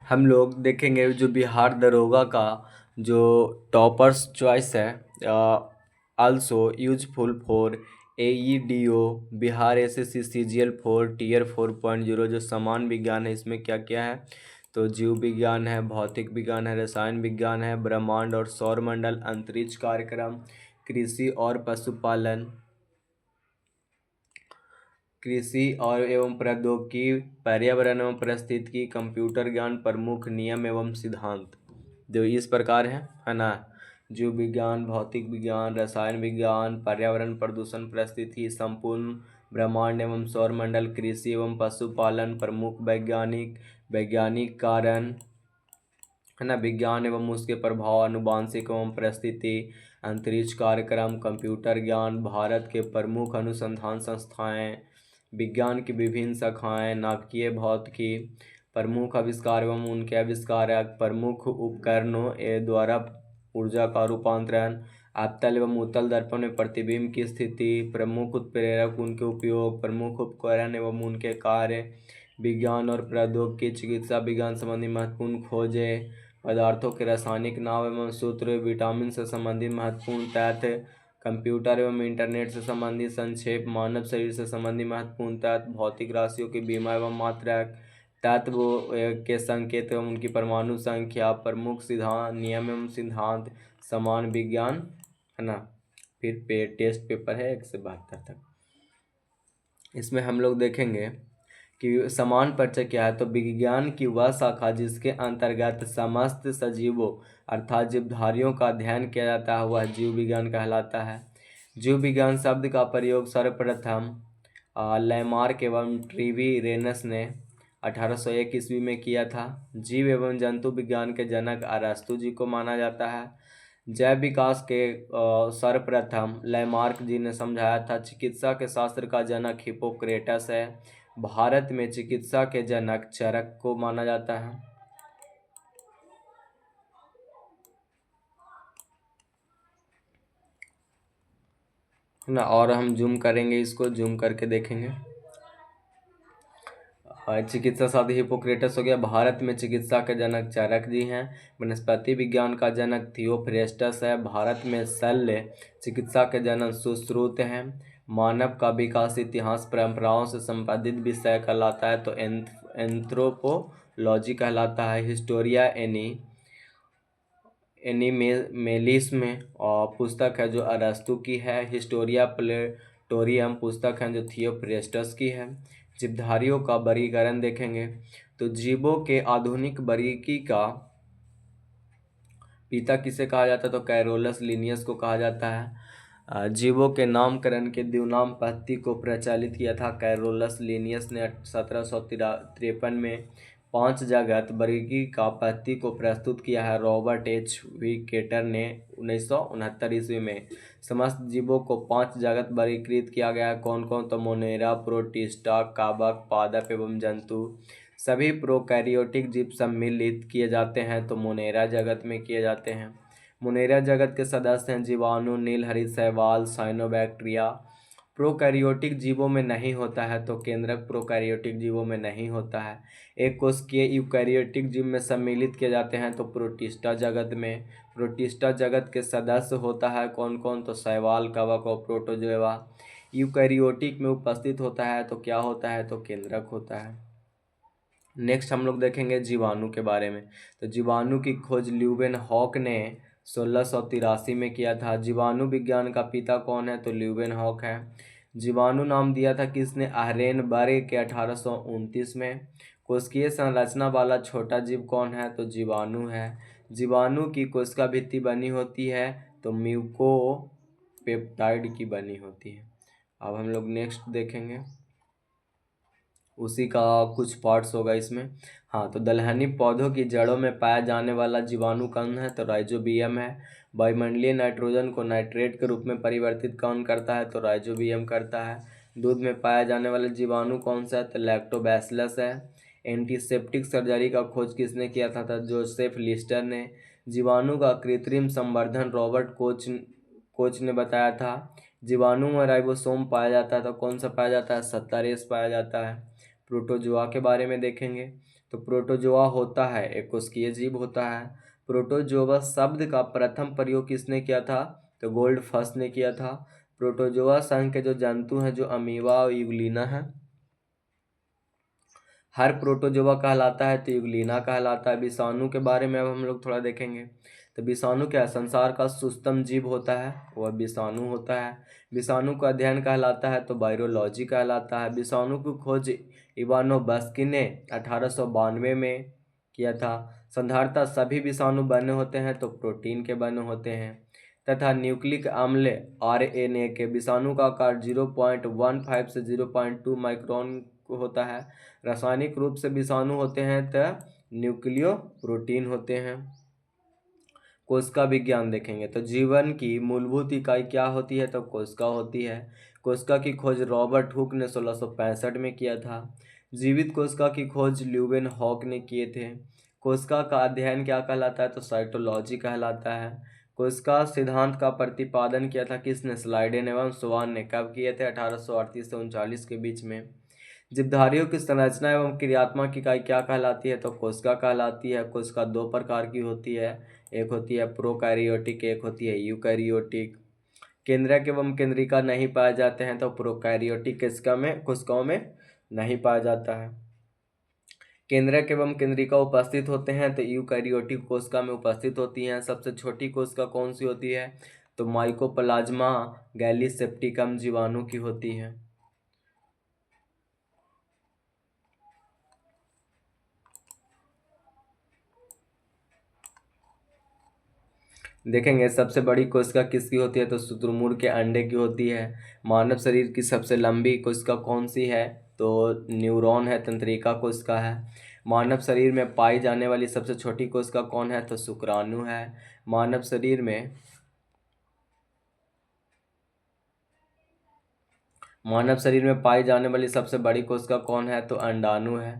हम लोग देखेंगे जो बिहार दरोगा का जो टॉपर्स चॉइस है, also useful for AEDO Bihar SSC CGL 4 tier 4.0। जो समान विज्ञान है इसमें क्या क्या है, तो जीव विज्ञान है, भौतिक विज्ञान है, रसायन विज्ञान है, ब्रह्मांड और सौरमंडल, अंतरिक्ष कार्यक्रम, कृषि और पशुपालन, कृषि और एवं प्रौद्योगिकी, पर्यावरण एवं पारिस्थितिकी, कंप्यूटर ज्ञान, प्रमुख नियम एवं सिद्धांत। जो इस प्रकार है ना। जीव विज्ञान, भौतिक विज्ञान, रसायन विज्ञान, पर्यावरण, प्रदूषण, परिस्थिति, संपूर्ण ब्रह्मांड एवं सौरमंडल, कृषि एवं पशुपालन, प्रमुख वैज्ञानिक, वैज्ञानिक कारण, है ना, विज्ञान एवं उसके प्रभाव, आनुवांशिक एवं परिस्थिति, अंतरिक्ष कार्यक्रम, कंप्यूटर ज्ञान, भारत के प्रमुख अनुसंधान संस्थाएं, विज्ञान की विभिन्न शाखाएं, नाभिकीय भौतिकी, प्रमुख आविष्कार एवं उनके आविष्कारक, प्रमुख उपकरणों द्वारा ऊर्जा का रूपांतरण, अवतल एवं उत्तल दर्पण में प्रतिबिंब की स्थिति, प्रमुख उत्प्रेरक, उनके उपयोग, प्रमुख उपकरण एवं उनके कार्य, विज्ञान और प्रौद्योगिकी, चिकित्सा विज्ञान संबंधी महत्वपूर्ण खोजें, पदार्थों के रासायनिक नाम एवं सूत्र, विटामिन से संबंधित महत्वपूर्ण तथ्य, कंप्यूटर एवं इंटरनेट से संबंधित संक्षेप, मानव शरीर से संबंधित महत्वपूर्ण तथ्य, भौतिक राशियों की बीमा एवं मात्रक, तत्व के संकेत एवं उनकी परमाणु संख्या, प्रमुख सिद्धांत, नियम एवं सिद्धांत, समान विज्ञान, है ना। फिर टेस्ट पेपर है 1 से 72 तक। इसमें हम लोग देखेंगे कि समान परिचय क्या है, तो विज्ञान की वह शाखा जिसके अंतर्गत समस्त सजीवों अर्थात जीवधारियों का अध्ययन किया जाता है वह जीव विज्ञान कहलाता है। जीव विज्ञान शब्द का प्रयोग सर्वप्रथम लैमार्क एवं ट्रीवी रेनस ने 1801 ईस्वी में किया था। जीव एवं जंतु विज्ञान के जनक अरस्तु जी को माना जाता है। जैव विकास के सर्वप्रथम लैमार्क जी ने समझाया था। चिकित्सा के शास्त्र का जनक हिप्पोक्रेटस है। भारत में चिकित्सा के जनक चरक को माना जाता है ना। और हम जूम करेंगे, इसको जूम करके देखेंगे। चिकित्सा शास्त्र हिप्पोक्रेटस हो गया। भारत में चिकित्सा के जनक चरक जी हैं। वनस्पति विज्ञान का जनक थियोफ्रेस्टस है। भारत में शल्य चिकित्सा के जनक सुश्रुत हैं। मानव का विकास इतिहास परंपराओं से संबंधित विषय कहलाता है तो एंथ्रोपोलॉजी कहलाता है। हिस्टोरिया एनिमेलिस में पुस्तक है जो अरस्तु की है। हिस्टोरिया प्लेटोरियम पुस्तक है जो थियोफ्रेस्टस की है। जीवधारियों का वर्गीकरण देखेंगे तो जीवों के आधुनिक वर्गीकी का पिता किसे कहा जाता है, तो कैरोलस लिनियस को कहा जाता है। जीवों के नामकरण के द्विनाम पद्धति को प्रचलित किया था कैरोलस लिनियस ने 1753 में। 5 जगत वर्गीकी का पद्धति को प्रस्तुत किया है रॉबर्ट एच विकेटर ने 1969 ईस्वी में। समस्त जीवों को 5 जगत वर्गीकृत किया गया है। कौन कौन, तो मोनेरा, प्रोटिस्टा, कवक, पादप एवं जंतु। सभी प्रोकैरियोटिक जीव सम्मिलित किए जाते हैं तो मोनेरा जगत में किए जाते हैं। मोनेरा जगत के सदस्य हैं जीवाणु, नीलहरित शैवाल, साइनोबैक्टीरिया। प्रोकैरियोटिक जीवों में नहीं होता है तो केंद्रक प्रोकैरियोटिक जीवों में नहीं होता है। एक कोशिकीय यूकैरियोटिक जीव में सम्मिलित किए जाते हैं तो प्रोटिस्टा जगत में। प्रोटिस्टा जगत के सदस्य होता है कौन कौन, तो शैवाल, कवक और प्रोटोजोआ। यूकैरियोटिक में उपस्थित होता है तो क्या होता है, तो केंद्रक होता है। नेक्स्ट हम लोग देखेंगे जीवाणु के बारे में। तो जीवाणु की खोज ल्यूवेनहॉक ने 1683 में किया था। जीवाणु विज्ञान का पिता कौन है, तो ल्यूवेनहॉक है। जीवाणु नाम दिया था किसने, अहरेनबर्ग के 1829 में। कोशिकीय संरचना वाला छोटा जीव कौन है, तो जीवाणु है। जीवाणु की कोशिका भित्ति बनी होती है तो म्यूकोपेप्टाइड की बनी होती है। अब हम लोग नेक्स्ट देखेंगे, उसी का कुछ पार्ट्स होगा इसमें। हाँ, तो दलहनी पौधों की जड़ों में पाया जाने वाला जीवाणु कौन है, तो राइजोबियम है। वायुमंडलीय नाइट्रोजन को नाइट्रेट के रूप में परिवर्तित कौन करता है, तो राइजोबियम करता है। दूध में पाया जाने वाला जीवाणु कौन सा है, तो लैक्टोबैसिलस है। एंटीसेप्टिक सर्जरी का खोज किसने किया था, जोसेफ लिस्टर ने। जीवाणु का कृत्रिम संवर्धन रॉबर्ट कोच ने बताया था। जीवाणु में राइबोसोम पाया जाता है तो कौन सा पाया जाता है, 70S पाया जाता है। प्रोटोजोआ के बारे में देखेंगे तो प्रोटोजोआ होता है एक कोशिकीय जीव होता है। प्रोटोजोआ शब्द का प्रथम प्रयोग किसने किया था? तो गोल्डफस्ट ने किया था। प्रोटोजोआ संघ के जो जंतु हैं जो अमीबा और यूग्लिना है, हर प्रोटोजोआ कहलाता है तो यूग्लिना कहलाता है। विषाणु के बारे में अब हम लोग थोड़ा देखेंगे। तो विषाणु क्या है? संसार का सूक्ष्म जीव होता है वह विषाणु होता है। विषाणु का अध्ययन कहलाता है तो वायरोलॉजी कहलाता है। विषाणु की खोज इवानोव्स्की ने 1892 में किया था। साधारणतः सभी विषाणु बने होते हैं तो प्रोटीन के बने होते हैं तथा न्यूक्लिक अम्ल RNA के। विषाणु का आकार 0.15 से 0.2 माइक्रोन होता है। रासायनिक रूप से विषाणु होते हैं तो न्यूक्लियो प्रोटीन होते हैं। कोशिका विज्ञान देखेंगे तो जीवन की मूलभूत इकाई क्या होती है? तो कोशिका होती है। कोशिका की खोज रॉबर्ट हुक ने 1665 में किया था। जीवित कोशिका की खोज ल्यूवेन हॉक ने किए थे। कोशिका का अध्ययन क्या कहलाता है? तो साइटोलॉजी कहलाता है। कोशिका सिद्धांत का प्रतिपादन किया था किसने? स्लाइडेन एवं स्वान ने। कब किए थे? 1838 से 39 के बीच में। जीवधारियों की संरचना एवं क्रियात्मक इकाई क्या कहलाती है? तो कोशिका कहलाती है। कोशिका दो प्रकार की होती है, एक होती है प्रोकैरियोटिक, एक होती है यूकैरियोटिक। केंद्रक एवं केंद्रिका नहीं पाए जाते हैं तो प्रोकैरियोटिक कोशिकाओं में नहीं पाया जाता है। केंद्रक एवं केंद्रिका उपस्थित होते हैं तो यूकैरियोटिक कोशिका में उपस्थित होती हैं। सबसे छोटी कोशिका कौन सी होती है? तो माइकोप्लाज्मा गैलीसेप्टिकम जीवाणु की होती है। देखेंगे सबसे बड़ी कोशिका किसकी होती है? तो शुतुरमुर्ग के अंडे की होती है। मानव शरीर की सबसे लंबी कोशिका कौन सी है? तो न्यूरॉन है, तंत्रिका कोशिका है। मानव शरीर में पाई जाने वाली सबसे छोटी कोशिका कौन है? तो शुक्राणु है। मानव शरीर में पाई जाने वाली सबसे बड़ी कोशिका कौन है? तो अंडाणु है।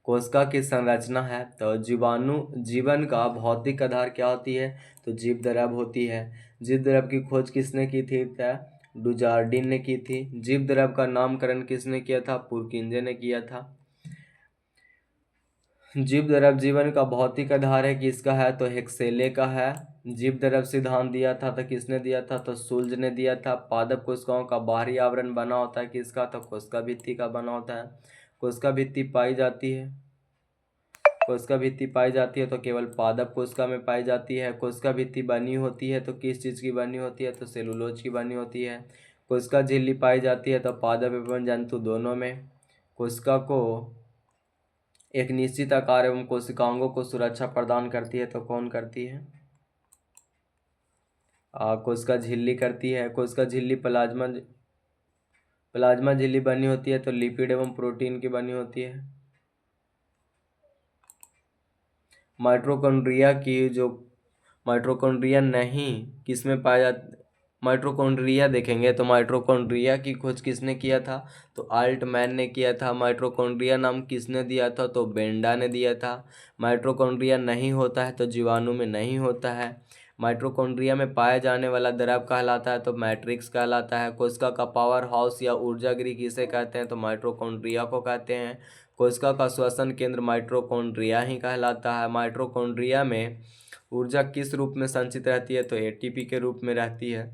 कोशिका की संरचना है तो जीवन का भौतिक आधार क्या होती है? तो जीव द्रव होती है। जीव द्रव की खोज किसने की थी? डुजार्डिन ने की थी। जीव द्रव का नामकरण किसने किया था? पुरकिंजे ने किया था। जीव द्रव जीवन का भौतिक आधार है किसका है? तो हेक्सेले का है। जीव द्रव सिद्धांत दिया था तो किसने दिया था? तो शुल्ज ने दिया था। पादप कोशिकाओं का बाहरी आवरण बना होता है किसका? तो कोशिका भित्ति का बना होता है। कोशिका भित्ति पाई जाती है तो केवल पादप कोशिका में पाई जाती है। कोशिका भित्ति बनी होती है तो किस चीज़ की बनी होती है? तो सेलुलोज की बनी होती है। कोशिका झिल्ली पाई जाती है तो पादप एवं जंतु दोनों में। कोशिका को एक निश्चित आकार एवं कोशिकांगों को सुरक्षा प्रदान करती है तो कौन करती है? कोशिका झिल्ली करती है। कोशिका झिल्ली प्लाज्मा झिल्ली बनी होती है तो लिपिड एवं प्रोटीन की बनी होती है। माइटोकॉन्ड्रिया नहीं किसमें पाया जाता? माइटोकॉन्ड्रिया देखेंगे तो माइटोकॉन्ड्रिया की खोज किसने किया था? तो आल्टमैन ने किया था। माइटोकॉन्ड्रिया नाम किसने दिया था? तो बेंडा ने दिया था। माइटोकॉन्ड्रिया नहीं होता है तो जीवाणु में नहीं होता है। माइटोकॉन्ड्रिया में पाया जाने वाला द्रव कहलाता है तो मैट्रिक्स कहलाता है। कोशिका का पावर हाउस या ऊर्जा गृह किसे कहते हैं? तो माइटोकॉन्ड्रिया को कहते हैं। कोशिका का श्वसन केंद्र माइटोकॉन्ड्रिया ही कहलाता है। माइटोकॉन्ड्रिया में ऊर्जा किस रूप में संचित रहती है? तो ATP के रूप में रहती है।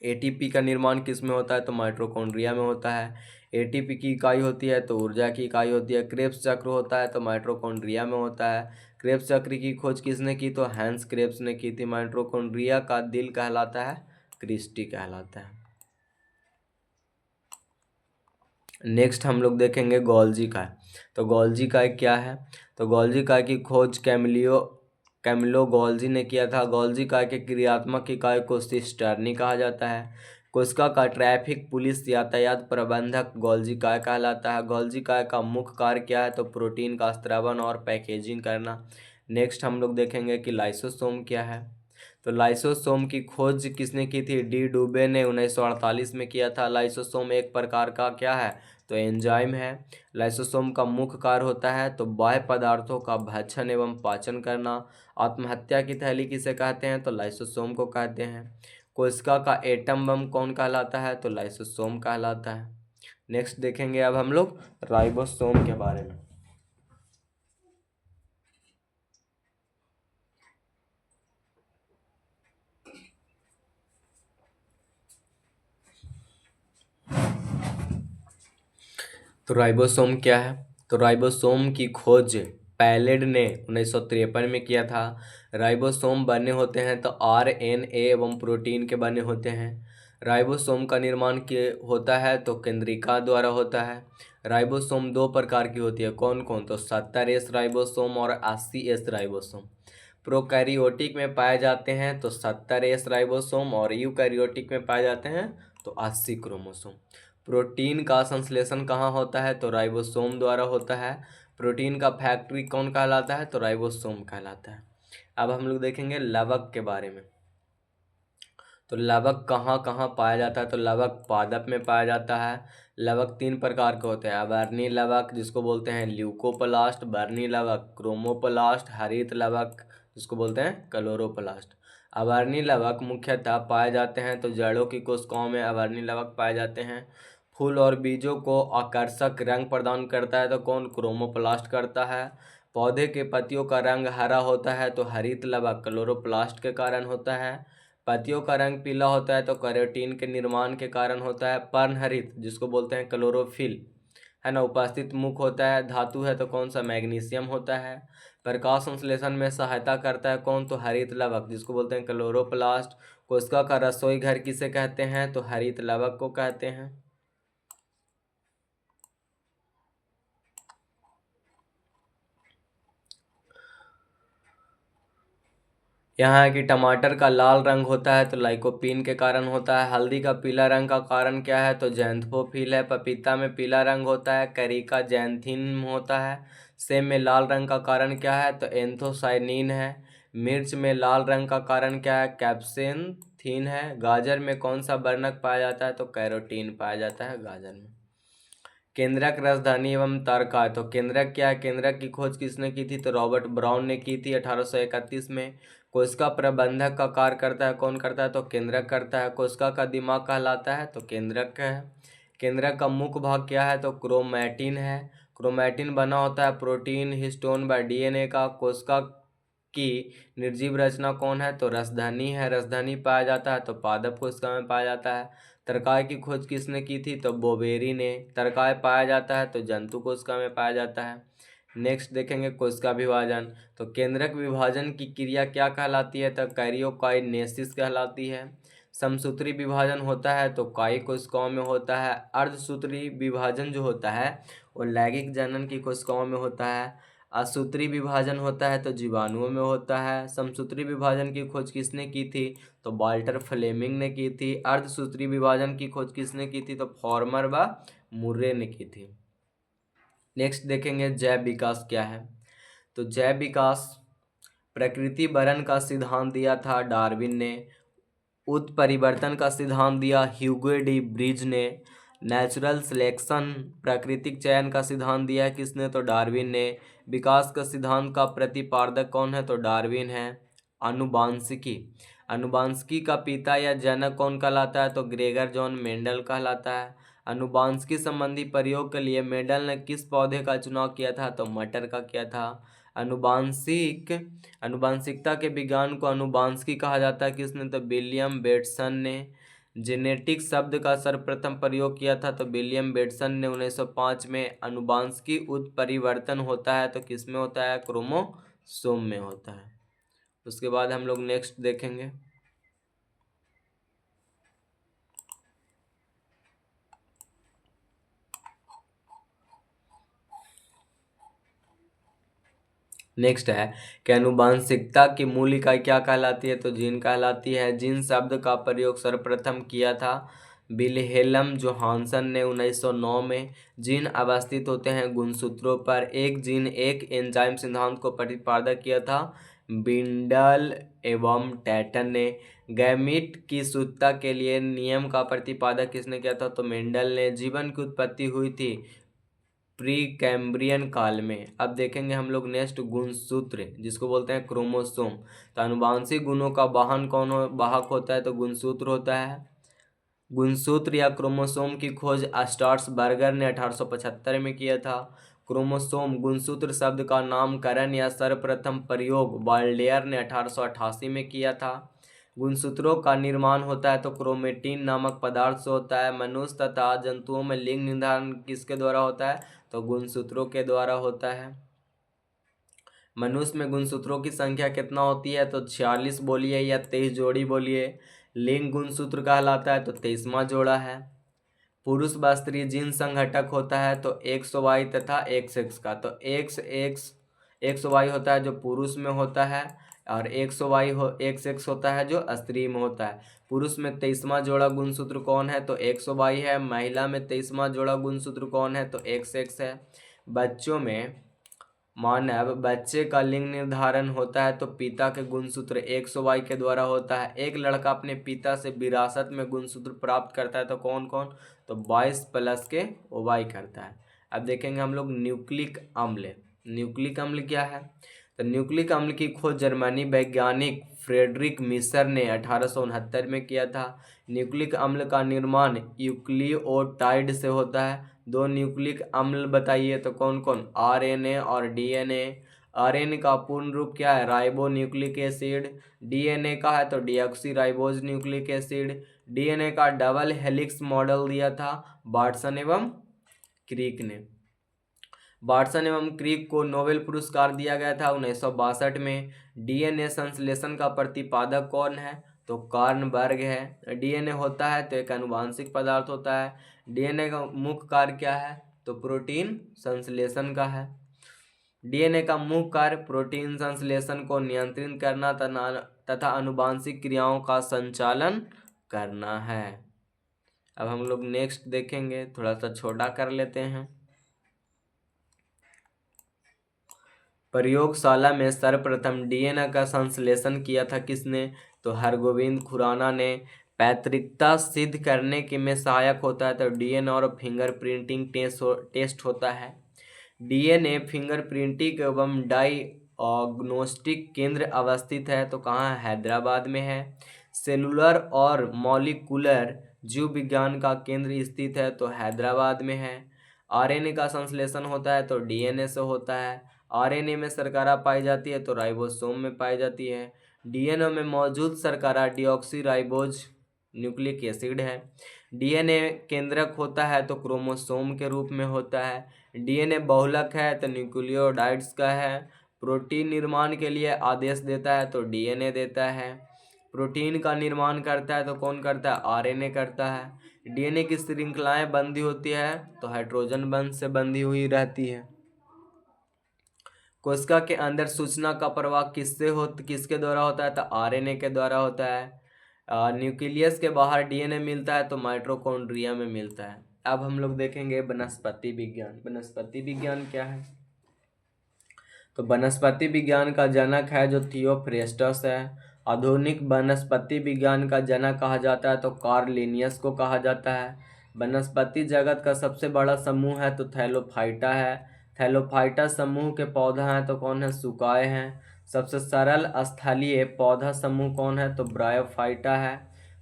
ATP का निर्माण किस में होता है? तो माइटोकॉन्ड्रिया में होता है। ATP की इकाई होती है तो ऊर्जा की इकाई होती है। क्रेब्स चक्र होता है तो माइटोकॉन्ड्रिया में होता है। क्रेब्स चक्र की खोज किसने की? तो हैंस क्रेब्स ने की थी। माइटोकॉन्ड्रिया का दिल कहलाता है क्रिस्टी कहलाता है। नेक्स्ट हम लोग देखेंगे गोल्जी काय। तो गोल्जी काय क्या है? तो गोल्जी काय की खोज कैमिलो गोल्जी ने किया था। गोल्जी काय के क्रियात्मक इकाई को सिस्टर्नी कहा जाता है। कोशिका का ट्रैफिक पुलिस यातायात प्रबंधक गोल्जी काय कहलाता है। गोल्जी काय का मुख्य कार्य क्या है? तो प्रोटीन का स्त्रावन और पैकेजिंग करना। नेक्स्ट हम लोग देखेंगे कि लाइसोसोम क्या है। तो लाइसोसोम की खोज किसने की थी? डी डुबे ने 1948 में किया था। लाइसोसोम एक प्रकार का क्या है? तो एंजाइम है। लाइसोसोम का मुख्य कार्य होता है तो बाह्य पदार्थों का भक्षण एवं पाचन करना। आत्महत्या की थैली किसे कहते हैं? तो लाइसोसोम को कहते हैं। कोशिका का एटम बम कौन कहलाता है? तो लाइसोसोम कहलाता है। नेक्स्ट देखेंगे अब हम लोग राइबोसोम के बारे में। तो राइबोसोम क्या है? तो राइबोसोम की खोज पैलेड ने 1953 में किया था। राइबोसोम बने होते हैं तो आरएनए एवं प्रोटीन के बने होते हैं। राइबोसोम का निर्माण होता है तो केंद्रिका द्वारा होता है। राइबोसोम दो प्रकार की होती है, कौन कौन? तो 70S राइबोसोम और 80S राइबोसोम। प्रोकैरियोटिक में पाए जाते हैं तो 70S राइबोसोम और यूकैरियोटिक में पाए जाते हैं तो 80 क्रोमोसोम। प्रोटीन का संश्लेषण कहाँ होता है? तो राइबोसोम द्वारा होता है। प्रोटीन का फैक्ट्री कौन कहलाता है? तो राइबोसोम कहलाता है। अब हम लोग देखेंगे लवक के बारे में। तो लवक कहाँ कहाँ पाया जाता है? तो लवक पादप में पाया जाता है। लवक तीन प्रकार के होते हैं, अवर्णी लवक जिसको बोलते हैं ल्यूकोप्लास्ट, वर्णी लवक क्रोमोप्लास्ट, हरित लवक जिसको बोलते हैं क्लोरोप्लास्ट। अवर्णी लवक मुख्यतः पाए जाते हैं तो जड़ों की कोशिकाओं में अवर्णी लवक पाए जाते हैं। फूल और बीजों को आकर्षक रंग प्रदान करता है तो कौन? क्रोमोप्लास्ट करता है। पौधे के पत्तियों का रंग हरा होता है तो हरित लवक क्लोरोप्लास्ट के कारण होता है। पत्तियों का रंग पीला होता है तो कैरोटीन के निर्माण के कारण होता है। पर्णहरित जिसको बोलते हैं क्लोरोफिल है ना, उपस्थित मुख्य होता है। धातु है तो कौन सा? मैग्नीशियम होता है। प्रकाश संश्लेषण में सहायता करता है कौन? तो हरित लवक जिसको बोलते हैं क्लोरोप्लास्ट। कोशिका का रसोई घर किसे कहते हैं? तो हरित लवक को कहते हैं। यहाँ है कि टमाटर का लाल रंग होता है तो लाइकोपीन के कारण होता है। हल्दी का पीला रंग का कारण क्या है? तो जैंथोफिल है। पपीता में पीला रंग होता है, करिका जैंथिन होता है। सेब में लाल रंग का कारण क्या है? तो एंथोसाइनिन है। मिर्च में लाल रंग का कारण क्या है? कैप्सेंथीन है। गाजर में कौन सा वर्णक पाया जाता है? तो कैरोटीन पाया जाता है गाजर में। केंद्रक, राजधानी एवं तारका। तो केंद्रक क्या है? केंद्रक की खोज किसने की थी? तो रॉबर्ट ब्राउन ने की थी 1831 में। कोशिका प्रबंधक का कार्य करता है कौन करता है? तो केंद्रक करता है। कोशिका का दिमाग कहलाता है तो केंद्रक है। केंद्रक का मुख्य भाग क्या है? तो क्रोमैटिन है। क्रोमैटिन बना होता है प्रोटीन, हिस्टोन व डीएनए का। कोशिका की निर्जीव रचना कौन है? तो रसधनी है। रसधनी पाया जाता है तो पादप कोशिका में पाया जाता है। तरकाय की खोज किसने की थी? तो बोवेरी ने। तरकाय पाया जाता है तो जंतु कोशिका में पाया जाता है। नेक्स्ट देखेंगे कोशिका विभाजन। तो केंद्रक विभाजन की क्रिया क्या कहलाती है? तो कैरियोकाइनेसिस कहलाती है। समसूत्री विभाजन होता है तो काई कोशिकाओं में होता है। अर्धसूत्री विभाजन जो होता है वो लैंगिक जनन की कोशिकाओं में होता है। असूत्री विभाजन होता है तो जीवाणुओं में होता है। समसूत्री विभाजन की खोज किसने की थी? तो वाल्टर फ्लेमिंग ने की थी। अर्धसूत्री विभाजन की खोज किसने की थी? तो फॉर्मर व मुर्रे ने की थी। नेक्स्ट देखेंगे जैव विकास क्या है। तो जैव विकास प्रकृति वरण का सिद्धांत दिया था डार्विन ने। उत्परिवर्तन का सिद्धांत दिया ह्यूगो डी ब्रिज ने। नेचुरल सिलेक्शन प्राकृतिक चयन का सिद्धांत दिया है किसने? तो डार्विन ने। विकास का सिद्धांत का प्रतिपादक कौन है? तो डार्विन है। अनुवांशिकी, अनुवांशिकी का पिता या जनक कौन कहलाता है? तो ग्रेगर जॉन मेंडल कहलाता है। अनुवांशिकी संबंधी प्रयोग के लिए मेंडल ने किस पौधे का चुनाव किया था? तो मटर का किया था। अनुवांशिकता के विज्ञान को अनुवांशिकी कहा जाता है किसने? तो विलियम बेटसन ने। जेनेटिक शब्द का सर्वप्रथम प्रयोग किया था तो विलियम बेटसन ने 1905 में। अनुवांशिकी उत्परिवर्तन होता है तो किसमें होता है? क्रोमोसोम में होता है। उसके बाद हम लोग नेक्स्ट देखेंगे नेक्स्ट है कि अनुवांशिकता की मूल इकाई क्या कहलाती है? तो जीन कहलाती है। जीन शब्द का प्रयोग सर्वप्रथम किया था विल्हेल्म जोहानसन ने 1909 में। जीन अवस्थित होते हैं गुणसूत्रों पर। एक जीन एक एंजाइम सिद्धांत को प्रतिपादक किया था बिंडल एवं टैटन ने। गैमीट की शुद्धता के लिए नियम का प्रतिपादक किसने किया था? तो मेंडल ने। जीवन की उत्पत्ति हुई थी प्री कैम्ब्रियन काल में। अब देखेंगे हम लोग नेक्स्ट गुणसूत्र जिसको बोलते हैं क्रोमोसोम। तो आनुवांशिक गुणों का वाहन कौन वाहक होता है? तो गुणसूत्र होता है। गुणसूत्र या क्रोमोसोम की खोज स्ट्रासबर्गर ने 1875 में किया था। क्रोमोसोम गुणसूत्र शब्द का नामकरण या सर्वप्रथम प्रयोग वाल्डेयर ने 1888 में किया था। गुणसूत्रों का निर्माण होता है तो क्रोमेटिन नामक पदार्थ से होता है। मनुष्य तथा जंतुओं में लिंग निर्धारण किसके द्वारा होता है? तो गुणसूत्रों के द्वारा होता है। मनुष्य में गुणसूत्रों की संख्या कितना होती है? तो 46 बोलिए या 23 जोड़ी बोलिए। लिंग गुणसूत्र कहलाता है तो 23वां जोड़ा है। पुरुष व स्त्री जीन संघटक होता है तो XY तथा XX का। तो XY होता है जो पुरुष में होता है और XX होता है जो स्त्री में होता है। पुरुष में 23वां जोड़ा गुणसूत्र कौन है? तो XY है। महिला में 23वां जोड़ा गुणसूत्र कौन है? तो XX है। बच्चों में मानव बच्चे का लिंग निर्धारण होता है तो पिता के गुणसूत्र XY के द्वारा होता है। एक लड़का अपने पिता से विरासत में गुणसूत्र प्राप्त करता है तो कौन कौन? तो 22 प्लस के Y करता है। अब देखेंगे हम लोग न्यूक्लिक अम्ल। न्यूक्लिक अम्ल क्या है? तो न्यूक्लिक अम्ल की खोज जर्मनी वैज्ञानिक फ्रेडरिक मिशर ने 1869 में किया था। न्यूक्लिक अम्ल का निर्माण यूक्लियोटाइड से होता है। दो न्यूक्लिक अम्ल बताइए तो कौन कौन? RNA और DNA। RNA का पूर्ण रूप क्या है? Ribo nucleic acid. DNA का है तो deoxy ribose nucleic acid. DNA का डबल हेलिक्स मॉडल दिया था वाटसन एवं क्रिक ने। वाटसन एवं क्रिक को नोबेल पुरस्कार दिया गया था 1962 में। DNA संश्लेषण का प्रतिपादक कौन है? तो कार्नबर्ग है। DNA होता है तो एक आनुवांशिक पदार्थ होता है। DNA का मुख्य कार्य क्या है? तो प्रोटीन संश्लेषण का है। DNA का मुख्य कार्य प्रोटीन संश्लेषण को नियंत्रित करना तथा आनुवांशिक क्रियाओं का संचालन करना है। अब हम लोग नेक्स्ट देखेंगे, थोड़ा सा छोटा कर लेते हैं। प्रयोगशाला में सर्वप्रथम DNA का संश्लेषण किया था किसने? तो हरगोविंद खुराना ने। पैतृकता सिद्ध करने के में सहायक होता है तो DNA और फिंगरप्रिंटिंग टेस्ट होता है। DNA फिंगरप्रिंटिंग एवं डायग्नोस्टिक केंद्र अवस्थित है तो कहाँ है? हैदराबाद में है। सेलुलर और मॉलिक्यूलर जीव विज्ञान का केंद्र स्थित है तो हैदराबाद में है। RNA का संश्लेषण होता है तो DNA से होता है। RNA में शर्करा पाई जाती है तो राइबोसोम में पाई जाती है। DNA में मौजूद शर्करा डीऑक्सी राइबोज न्यूक्लिक एसिड है। DNA केंद्रक होता है तो क्रोमोसोम के रूप में होता है। DNA बहुलक है तो न्यूक्लियोटाइड्स का है। प्रोटीन निर्माण के लिए आदेश देता है तो DNA देता है। प्रोटीन का निर्माण करता है तो कौन करता है? RNA करता है। DNA की श्रृंखलाएं बंधी होती है तो हाइड्रोजन बंध से बंधी हुई रहती है। कोशिका के अंदर सूचना का प्रवाह किसके द्वारा होता है? तो RNA के द्वारा होता है। न्यूक्लियस के बाहर DNA मिलता है तो माइटोकॉन्ड्रिया में मिलता है। अब हम लोग देखेंगे वनस्पति विज्ञान। वनस्पति विज्ञान क्या है? तो वनस्पति विज्ञान का जनक है जो थियोफ्रेस्टस है। आधुनिक वनस्पति विज्ञान का जनक कहा जाता है तो कार्ल लिनियस को कहा जाता है। वनस्पति जगत का सबसे बड़ा समूह है तो थैलोफाइटा है। थैलोफाइटा समूह के पौधा हैं तो कौन है? सुकाए हैं। सबसे सरल स्थलीय पौधा समूह कौन है? तो ब्रायोफाइटा है।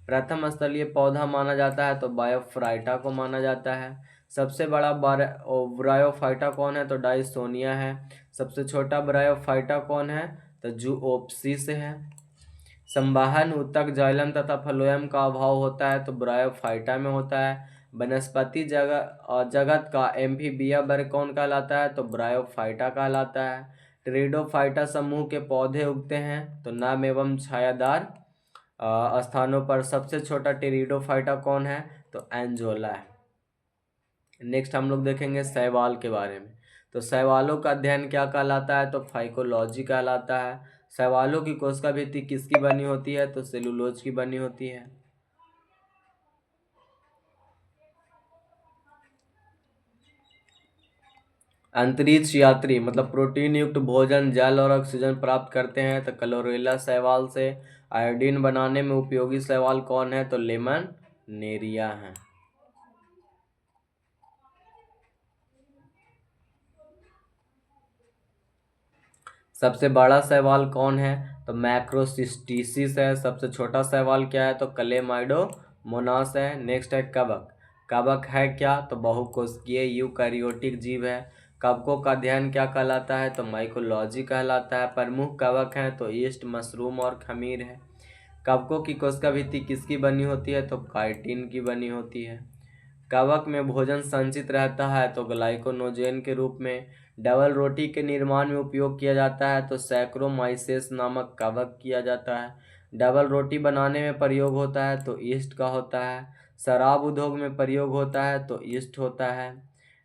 प्रथम स्थलीय पौधा माना जाता है तो बायोफ्राइटा को माना जाता है। सबसे बड़ा ब्रायोफाइटा कौन है? तो डायसोनिया है। सबसे छोटा ब्रायोफाइटा कौन है? तो जूओप्सिस है। संवाहन ऊतक जाइलम तथा फ्लोएम का अभाव होता है तो ब्रायोफाइटा में होता है। वनस्पति जगत का एम्फीबिया वर्ग कौन कहलाता है? तो ब्रायोफाइटा कहलाता है। टेरिडोफाइटा समूह के पौधे उगते हैं तो नम एवं छायादार स्थानों पर। सबसे छोटा टेरिडोफाइटा कौन है? तो एंजोला है। नेक्स्ट हम लोग देखेंगे शैवाल के बारे में। तो शैवालों का अध्ययन क्या कहलाता है? तो फाइकोलॉजी कहलाता है। शैवालों की कोशिका भित्ति किसकी बनी होती है? तो सेलुलोज की बनी होती है। अंतरिक्ष यात्री मतलब प्रोटीन युक्त भोजन, जल और ऑक्सीजन प्राप्त करते हैं तो क्लोरेला शैवाल से। आयोडीन बनाने में उपयोगी शैवाल कौन है? तो लेमनेरिया है। सबसे बड़ा शैवाल कौन है? तो मैक्रोसिस्टिसिस है। सबसे छोटा शैवाल क्या है? तो क्लेमाइडोमोनास है। नेक्स्ट है कवक। कवक है क्या? तो बहुकोशिकीय यूकैरियोटिक जीव है। कवकों का अध्ययन क्या कहलाता है? तो माइकोलॉजी कहलाता है। प्रमुख कवक हैं तो ईस्ट, मशरूम और खमीर है। कवकों की कोशिका भित्ति किसकी बनी होती है? तो काइटिन की बनी होती है। कवक में भोजन संचित रहता है तो ग्लाइकोनोजेन के रूप में। डबल रोटी के निर्माण में उपयोग किया जाता है तो सैक्रोमाइसेस नामक कवक किया जाता है। डबल रोटी बनाने में प्रयोग होता है तो ईस्ट का होता है। शराब उद्योग में प्रयोग होता है तो ईस्ट होता है।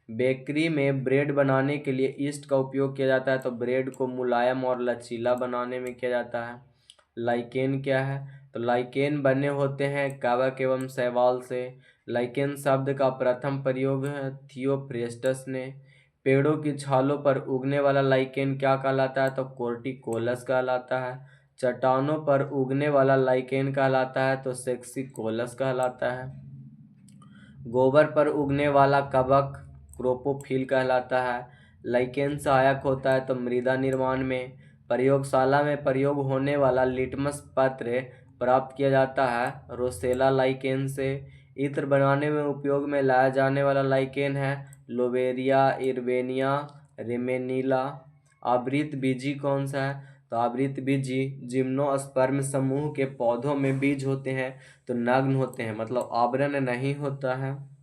बेकरी में ब्रेड बनाने के लिए ईस्ट का उपयोग किया जाता है तो ब्रेड को मुलायम और लचीला बनाने में किया जाता है। लाइकेन क्या है? तो लाइकेन बने होते हैं कवक एवं शैवाल से। लाइकेन शब्द का प्रथम प्रयोग थियोफ्रेस्टस ने। पेड़ों की छालों पर उगने वाला लाइकेन क्या कहलाता है? तो कोर्टिकोलस कहलाता है। चट्टानों पर उगने वाला लाइकेन कहलाता है तो सेक्सिकोलस कहलाता है। गोबर पर उगने वाला कवक क्रोपोफिल कहलाता है। लाइकेन सहायक होता है तो मृदा निर्माण में। प्रयोगशाला में प्रयोग होने वाला लिटमस पत्र प्राप्त किया जाता है रोसेला लाइकेन से। इत्र बनाने में उपयोग में लाया जाने वाला लाइकेन है लोबेरिया इरवेनिया रेमेनिला। आवृत बीजी कौन सा है? तो आवृत बीजी जिम्नोस्पर्म समूह के पौधों में बीज होते हैं तो नग्न होते हैं, मतलब आवरण नहीं होता है।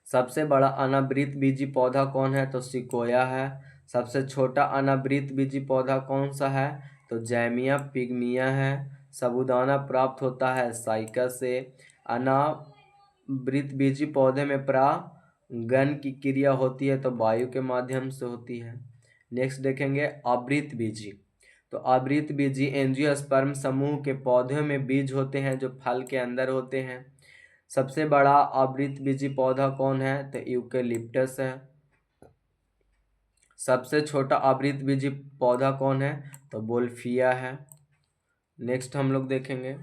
सबसे बड़ा अनावृत बीजी पौधा कौन है? तो सिकोया है। सबसे छोटा अनावृत बीजी पौधा कौन सा है? तो जैमिया पिग्मिया है। साबूदाना प्राप्त होता है साइकस से। अनावृत बीजी पौधे में परागण की क्रिया होती है तो वायु के माध्यम से होती है। नेक्स्ट देखेंगे आवृत बीजी। तो आवृत बीजी एंजियोस्पर्म समूह के पौधों में बीज होते हैं जो फल के अंदर होते हैं। सबसे बड़ा आवृत बीजी पौधा कौन है? तो यूकेलिप्टस है। सबसे छोटा आवृत बीजी पौधा कौन है? तो बोल्फिया है। नेक्स्ट हम लोग देखेंगे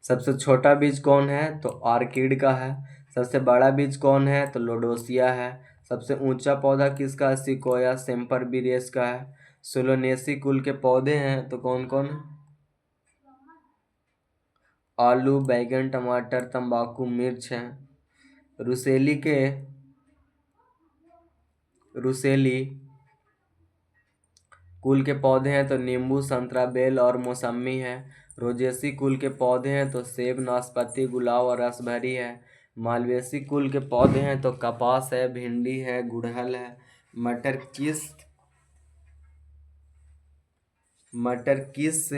सबसे छोटा बीज कौन है? तो ऑर्किड का है। सबसे बड़ा बीज कौन है? तो लोडोसिया है। सबसे ऊंचा पौधा किसका है? सिकोया सेम्परबिरियस का है। सोलोनेसी कुल के पौधे हैं तो कौन कौन? आलू बैंगन टमाटर तंबाकू मिर्च हैं। रूसेली कुल के पौधे हैं तो नींबू संतरा बेल और मौसमी है। रोजेसी कुल के पौधे हैं तो सेब नाशपाती गुलाब और रसभरी है। मालवेसी कुल के पौधे हैं तो कपास है भिंडी है गुड़हल है। मटर किस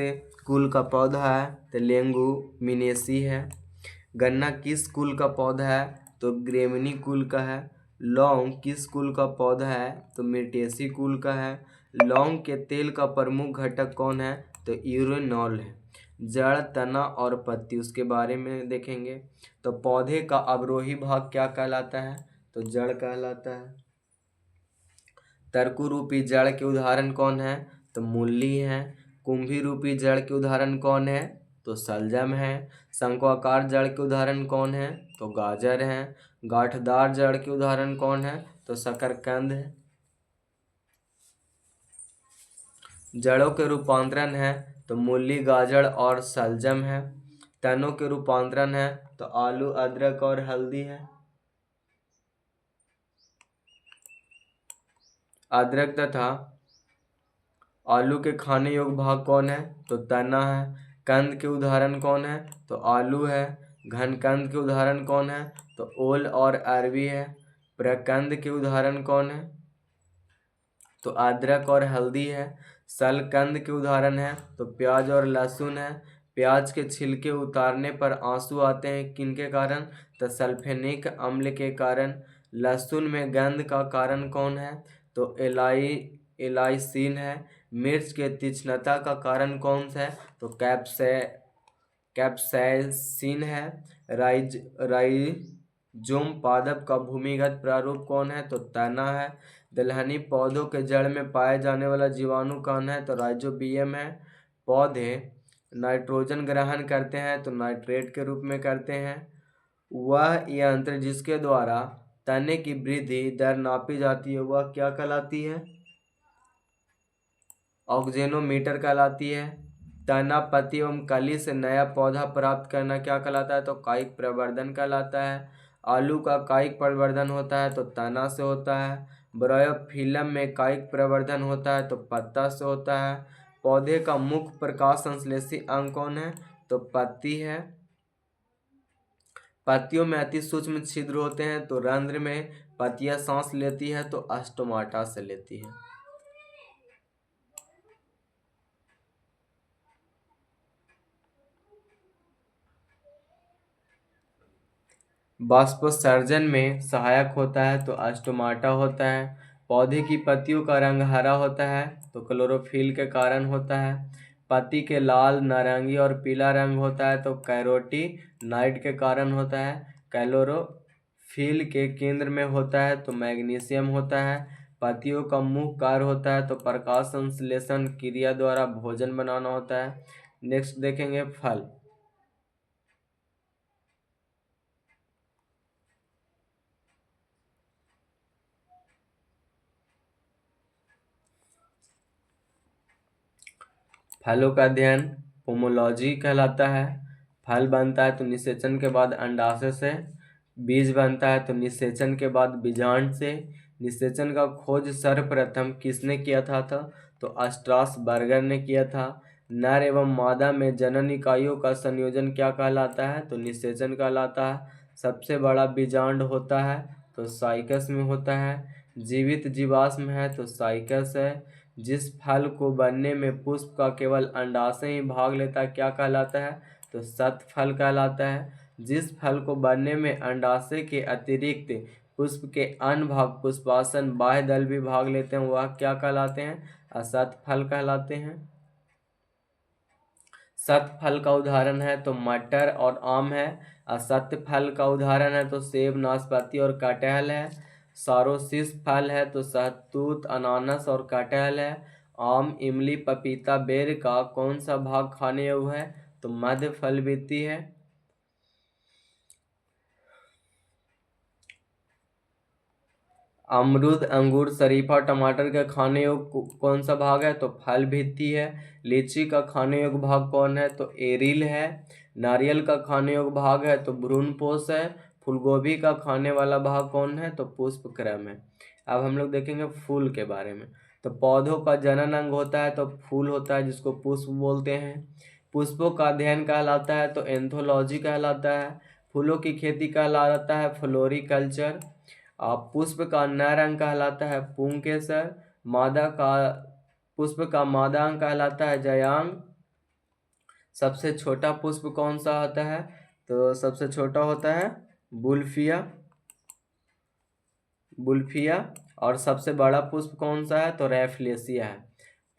कुल का पौधा है? तो लेंगू मिनेसी है। गन्ना किस कुल का पौधा है? तो ग्रेमिनी कुल का है। लौंग किस कुल का पौधा है? तो मिर्टेसी कुल का है। लौंग के तेल का प्रमुख घटक कौन है? तो यूरेनॉल है। जड़ तना और पत्ती उसके बारे में देखेंगे। तो पौधे का अवरोही भाग क्या कहलाता है? तो जड़ कहलाता है। तरकु रूपी जड़ के उदाहरण कौन है? तो मूली है। कुंभी रूपी जड़ के उदाहरण कौन है? तो सलजम है। शंक्वाकार जड़ के उदाहरण कौन है? तो गाजर है। गांठदार जड़ के उदाहरण कौन है? तो शकरकंद है। जड़ों के रूपांतरण है तो मूली गाजर और सलजम है। तनों के रूपांतरण है तो आलू अदरक और हल्दी है। अदरक तथा आलू के खाने योग्य भाग कौन है? तो तना है। कंद के उदाहरण कौन है? तो आलू है। घनकंद के उदाहरण कौन है? तो ओल और अरबी है। प्रकंद के उदाहरण कौन है? तो अदरक और हल्दी है। सलकंद के उदाहरण है तो प्याज और लहसुन है। प्याज के छिलके उतारने पर आंसू आते हैं किनके कारण? तो सल्फेनिक अम्ल के कारण। लहसुन में गंध का कारण कौन है? तो एलाइसिन है। मिर्च के तीक्ष्णता का कारण कौन सा है? तो कैप्साइसिन है। राइजोम पादप का भूमिगत प्रारूप कौन है? तो तना है। दलहनी पौधों के जड़ में पाए जाने वाला जीवाणु कौन है? तो राइजोबियम है। पौधे नाइट्रोजन ग्रहण करते हैं तो नाइट्रेट के रूप में करते हैं। वह यंत्र जिसके द्वारा तने की वृद्धि दर नापी जाती है वह क्या कहलाती है? ऑक्जेनोमीटर कहलाती है। तना, पत्ती एवं कली से नया पौधा प्राप्त करना क्या कहलाता है? तो कायिक प्रवर्धन कहलाता है। आलू का कायिक प्रवर्धन होता है तो तना से होता है। ब्रायोफिलम में कायिक प्रवर्धन होता है तो पत्ता से होता है। पौधे का मुख्य प्रकाश संश्लेषी अंग कौन है? तो पत्ती है। पत्तियों में अति सूक्ष्म छिद्र होते हैं तो रंध्र में पत्तियां सांस लेती है तो स्टोमाटा से लेती है। बाष्पोत्सर्जन में सहायक होता है तो स्टोमाटा होता है। पौधे की पत्तियों का रंग हरा होता है तो क्लोरोफिल के कारण होता है। पत्ती के लाल, नारंगी और पीला रंग होता है तो कैरोटीनाइड के कारण होता है। क्लोरोफिल के केंद्र में होता है तो मैग्नीशियम होता है। पत्तियों का मुख्य कार्य होता है तो प्रकाश संश्लेषण क्रिया द्वारा भोजन बनाना होता है। नेक्स्ट देखेंगे फल। फलों का अध्ययन पोमोलॉजी कहलाता है। फल बनता है तो निषेचन के बाद अंडाशय से। बीज बनता है तो निषेचन के बाद बीजांड से। निषेचन का खोज सर्वप्रथम किसने किया था? तो स्ट्रासबर्गर ने किया था। नर एवं मादा में जनन इकाइयों का संयोजन क्या कहलाता है? तो निषेचन कहलाता है। सबसे बड़ा बीजांड होता है तो साइकस में होता है। जीवित जीवाश्म है तो साइकस है। जिस फल को बनने में पुष्प का केवल अंडाशय ही भाग लेता है क्या कहलाता है? तो सतफल कहलाता है। जिस फल को बनने में अंडाशय के अतिरिक्त पुष्प के अन्य भाग पुष्पासन बाह्य दल भी भाग लेते हैं वह क्या कहलाते हैं? असतफल कहलाते हैं। सत फल का उदाहरण है तो मटर और आम है। असत्य फल का उदाहरण है तो सेब, नाशपाती और कटहल है। सारोसिस फल है तो शहतूत, अनानास और कटहल है। आम, इमली, पपीता, बेर का कौन सा भाग खाने योग्य है? तो मध्य फल वृत्ति है। अमरूद, अंगूर, शरीफा, टमाटर का खाने योग्य कौन सा भाग है? तो फल भित्ति है। लीची का खाने योग्य भाग कौन है? तो एरिल है। नारियल का खाने योग्य भाग है तो भ्रूणपोष है। फूलगोभी का खाने वाला भाग कौन है? तो पुष्पक्रम है। अब हम लोग देखेंगे फूल के बारे में। तो पौधों का जनन अंग होता है तो फूल होता है जिसको पुष्प बोलते हैं। पुष्पों का अध्ययन कहलाता है तो एंथोलॉजी कहलाता है। फूलों की खेती कहलाता है फ्लोरिकल्चर। पुष्प का नर अंग कहलाता है पुंकेसर। मादा का पुष्प का मादा अंग कहलाता है जयांग। सबसे छोटा पुष्प कौन सा होता है? तो सबसे छोटा होता है बुल्फिया। बुल्फिया। और सबसे बड़ा पुष्प कौन सा है? तो रैफ्लेसिया है।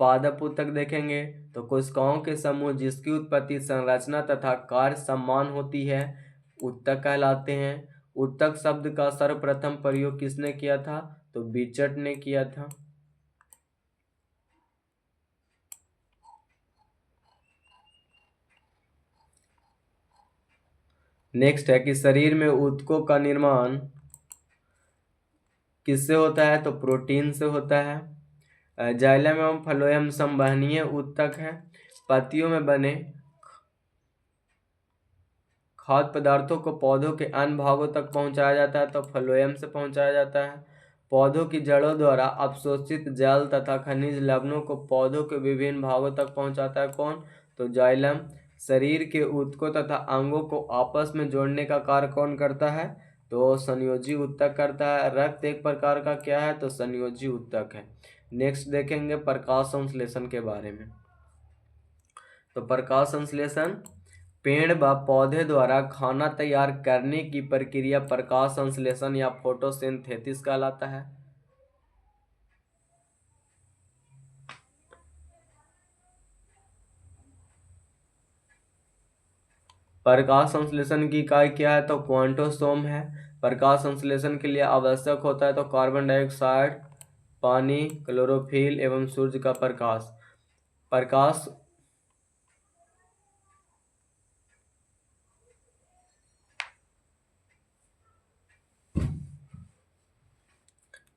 पादप ऊतक देखेंगे तो कोशिकाओं के समूह जिसकी उत्पत्ति, संरचना तथा कार्य समान होती है ऊतक कहलाते हैं। ऊतक शब्द का सर्वप्रथम प्रयोग किसने किया था? तो बिचट ने किया था। नेक्स्ट है कि शरीर में ऊतकों का निर्माण किससे होता है? तो प्रोटीन से होता है। जाइलम एवं फ्लोएम संवहनीय ऊतक है। पत्तियों में बने खाद्य पदार्थों को पौधों के अन्य भागों तक पहुंचाया जाता है तो फ्लोएम से पहुंचाया जाता है। पौधों की जड़ों द्वारा अवशोषित जल तथा खनिज लवणों को पौधों के विभिन्न भागों तक पहुंचाता है कौन? तो जाइलम। शरीर के ऊतकों तथा अंगों को आपस में जोड़ने का कार्य कौन करता है? तो संयोजी ऊतक करता है। रक्त एक प्रकार का क्या है? तो संयोजी ऊतक है। नेक्स्ट देखेंगे प्रकाश संश्लेषण के बारे में। तो प्रकाश संश्लेषण पेड़ व पौधे द्वारा खाना तैयार करने की प्रक्रिया प्रकाश संश्लेषण या फोटोसिंथेसिस कहलाता है। प्रकाश संश्लेषण की इकाई क्या है? तो क्वांटोसोम है। प्रकाश संश्लेषण के लिए आवश्यक होता है तो कार्बन डाइऑक्साइड, पानी, क्लोरोफिल एवं सूर्य का प्रकाश। प्रकाश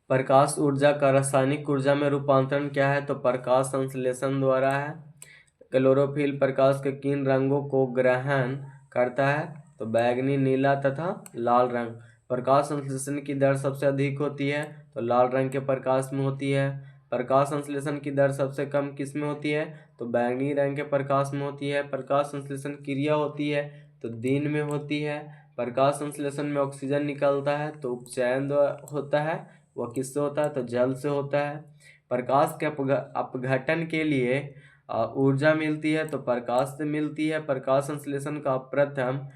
प्रकाश ऊर्जा का रासायनिक ऊर्जा में रूपांतरण क्या है? तो प्रकाश संश्लेषण द्वारा है। क्लोरोफिल प्रकाश के किन रंगों को ग्रहण करता है? तो बैंगनी, नीला तथा लाल रंग। प्रकाश संश्लेषण की दर सबसे अधिक होती है तो लाल रंग के प्रकाश में होती है। प्रकाश संश्लेषण की दर सबसे कम किस में होती है? तो बैंगनी रंग के प्रकाश में होती है। प्रकाश संश्लेषण क्रिया होती है तो दिन में होती है। प्रकाश संश्लेषण में ऑक्सीजन निकलता है तो उपचयन होता है, वह किससे होता है? तो जल से होता है। प्रकाश के अपघटन के लिए ऊर्जा मिलती है तो प्रकाश से मिलती है। प्रकाश संश्लेषण का प्रथम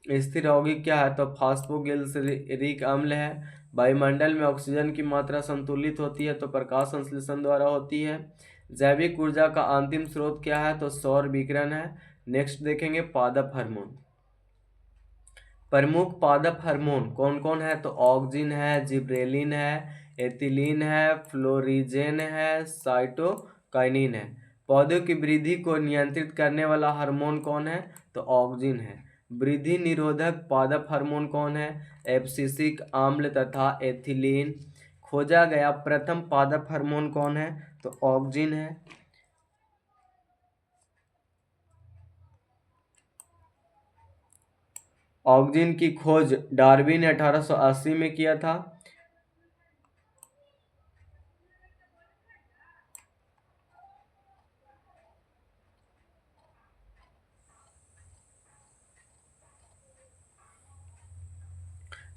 स्थिर यौगिक क्या है? तो फास्फोगिल्सरिक अम्ल है। वायुमंडल में ऑक्सीजन की मात्रा संतुलित होती है तो प्रकाश संश्लेषण द्वारा होती है। जैविक ऊर्जा का अंतिम स्रोत क्या है? तो सौर विकिरण है। नेक्स्ट देखेंगे पादप हार्मोन। प्रमुख पादप हार्मोन कौन कौन है? तो ऑक्सिन है, जिब्रेलिन है, एथिलीन है, फ्लोरिजेन है, साइटोकाइनिन है। पौधों की वृद्धि को नियंत्रित करने वाला हार्मोन कौन है? तो ऑक्सिन है। वृद्धि निरोधक पादप हार्मोन कौन है? एब्सिसिक अम्ल तथा एथिलीन। खोजा गया प्रथम पादप हार्मोन कौन है? तो ऑक्सिन है। ऑक्सिन की खोज डार्विन ने 1880 में किया था।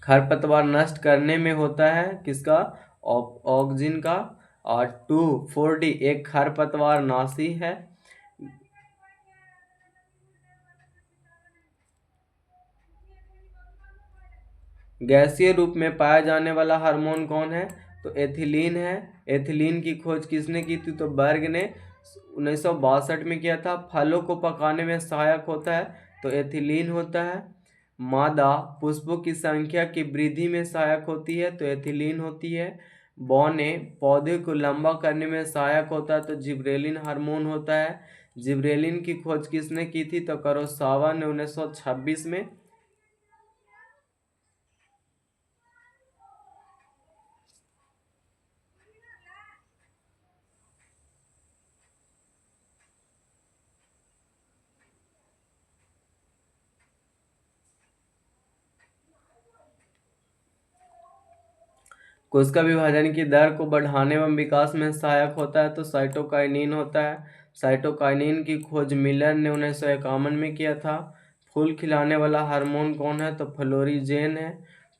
खरपतवार नष्ट करने में होता है किसका? ऑक्सिन का। और 2,4-D एक खरपतवार नाशी है। गैसीय रूप में पाया जाने वाला हार्मोन कौन है? तो एथिलीन है। एथिलीन की खोज किसने की थी? तो बर्ग ने 1962 में किया था। फलों को पकाने में सहायक होता है तो एथिलीन होता है। मादा पुष्पों की संख्या की वृद्धि में सहायक होती है तो एथिलीन होती है। बौने पौधे को लंबा करने में सहायक होता है तो जिब्रेलिन हार्मोन होता है। जिब्रेलिन की खोज किसने की थी? तो कुरोसावा ने 1926 में। कोशिका विभाजन की दर को बढ़ाने एवं विकास में सहायक होता है तो साइटोकाइनिन होता है। साइटोकाइनिन की खोज मिलर ने 1951 में किया था। फूल खिलाने वाला हार्मोन कौन है? तो फ्लोरिजेन है।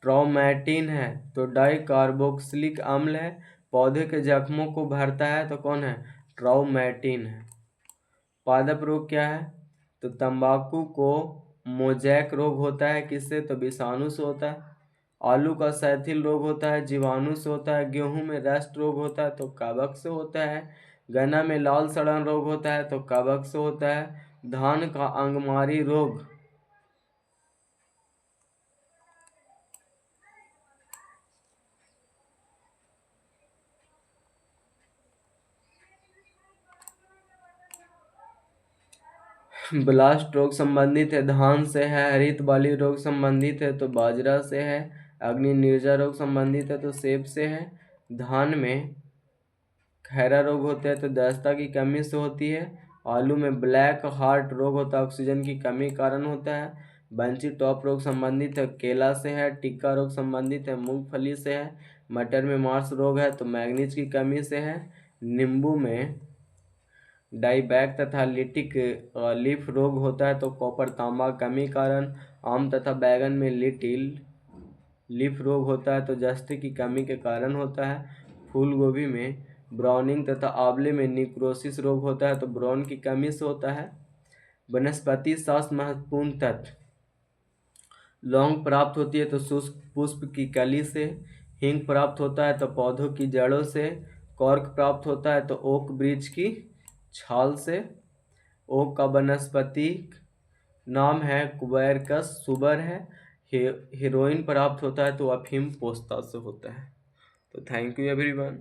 ट्रॉमेटिन है तो डाइकार्बोक्सिलिक अम्ल है। पौधे के जख्मों को भरता है तो कौन है? ट्रॉमेटिन है। पादप रोग क्या है? तो तंबाकू को मोजैक रोग होता है किससे? तो विषाणु से होता है। आलू का सैथिल रोग होता है जीवाणु से होता है। गेहूं में रस्ट रोग होता है तो कवक से होता है। गन्ना में लाल सड़न रोग होता है तो कवक से होता है। धान का अंगमारी रोग ब्लास्ट रोग संबंधित है धान से है। हरित बाली रोग संबंधित है तो बाजरा से है। अग्नि निर्जा रोग संबंधित है तो सेब से है। धान में खैरा रोग होता है तो दस्ता की कमी से होती है। आलू में ब्लैक हार्ट रोग होता है ऑक्सीजन की कमी कारण होता है। बंची टॉप रोग संबंधित है केला से है। टिक्का रोग संबंधित है मूंगफली से है। मटर में मार्स रोग है तो मैग्नीज की कमी से है। नींबू में डाइबैक तथा लिटिक लीफ रोग होता है तो कॉपर तांबा कमी कारण। आम तथा बैगन में लिटिल लीफ रोग होता है तो जस्ते की कमी के कारण होता है। फूल गोभी में ब्राउनिंग तथा आंवले में निक्रोसिस रोग होता है तो ब्राउन की कमी से होता है। वनस्पति शास्त्र महत्वपूर्ण तथ्य। लौंग प्राप्त होती है तो शुष्क पुष्प की कली से। हींग प्राप्त होता है तो पौधों की जड़ों से। कॉर्क प्राप्त होता है तो ओक वृक्ष की छाल से। ओक का वनस्पतिक नाम है कुबेरकस सुबर है। हीरोइन प्राप्त होता है तो अफीम पोस्ता से होता है। तो थैंक यू एवरीवन।